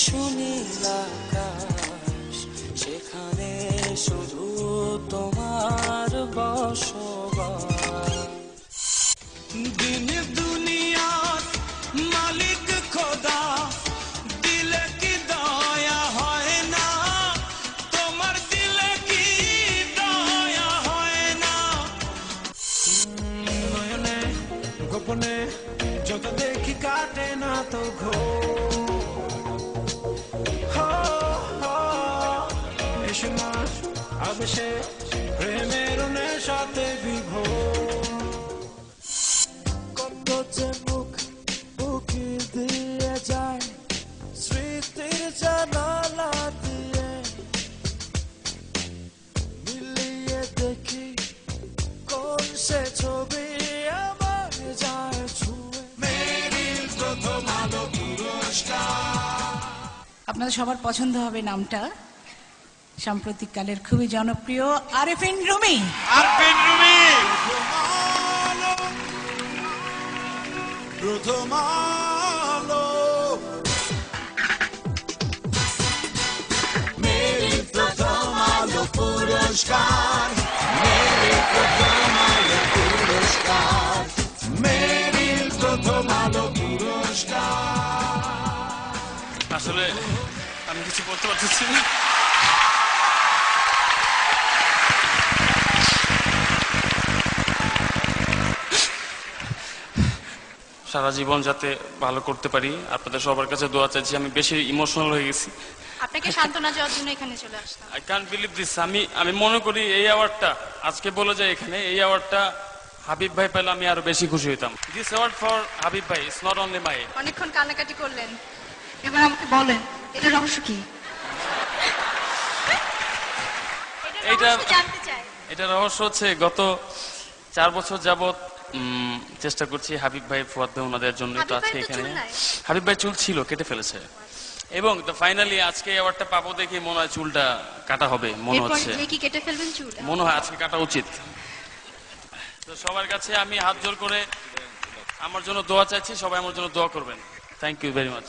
সুনীল আকাশ, সেখানে শুধু তোমার বসবাস। দিন দুনিয়ার মালিক খোদা, দিলে কি দয়া হয় না? তোমার দিলে কি দয়া হয় না? নয়নে গোপনে যত দেখি কাটে না তো এসে না আবেশে প্রেমের নেশাতে বিভোর। কত যে মুখ উকি দিয়ে যায় স্মৃতির জানালা দিয়ে, মিলিয়ে দেখি কোন সে ছবি আমার যায় ছুঁয়ে। মেরিল প্রথম আলো পুরস্কার। আপনাদের সবার পছন্দ হবে নামটা, সাম্প্রতিক কালের খুবই জনপ্রিয় আরেফিন রুমি। আরফিন রুমি প্রথম আলো, মেরিল প্রথম আলো পুরস্কার, মেরিল প্রথম আলো পুরস্কার, মেরিল প্রথম আলো পুরস্কার। আসলে আমি কিছু বলতে পারতেছি না। সারা জীবন যাতে ভালো করতে পারি, আপনাদের সবার কাছে দোয়া চাইছি। আমি বেশি ইমোশনাল হয়ে গেছি। আপনাকে সান্ত্বনা দেওয়ার জন্য এখানে চলে আসলাম। I can't believe this. আমি মনে করি এই অ্যাওয়ার্ডটা আজকে বলে যায় এখানে, এই অ্যাওয়ার্ডটা হাবিব ভাই পেলে আমি আরো বেশি খুশি হইতাম। দিস অ্যাওয়ার্ড ফর হাবিব ভাই, ইটস নট অনলি মাই। অনেকক্ষণ কান্নাকাটি করলেন, এবার আমাকে বলেন এটা রহস্য কি? এটা জানতে চাই। এটা রহস্য হচ্ছে গত 4 বছর যাবত চেষ্টা করছি হাবিব ভাই, ফুয়াদ ভাই ওনাদের জন্য তো আজকে এখানে। হাবিব ভাই চুল ছিল, কেটে ফেলেছে, এবং ফাইনালি আজকে অ্যাওয়ার্ডটা পাবো দেখি মনে হয় চুলটা কাটা হবে মনে হচ্ছে। কি কেটে ফেলবেন চুল? মনে হয় আজকে কাটা উচিত। তো সবার কাছে আমি হাত জোর করে আমার জন্য দোয়া চাইছি, সবাই আমার জন্য দোয়া করবেন। Thank you very much.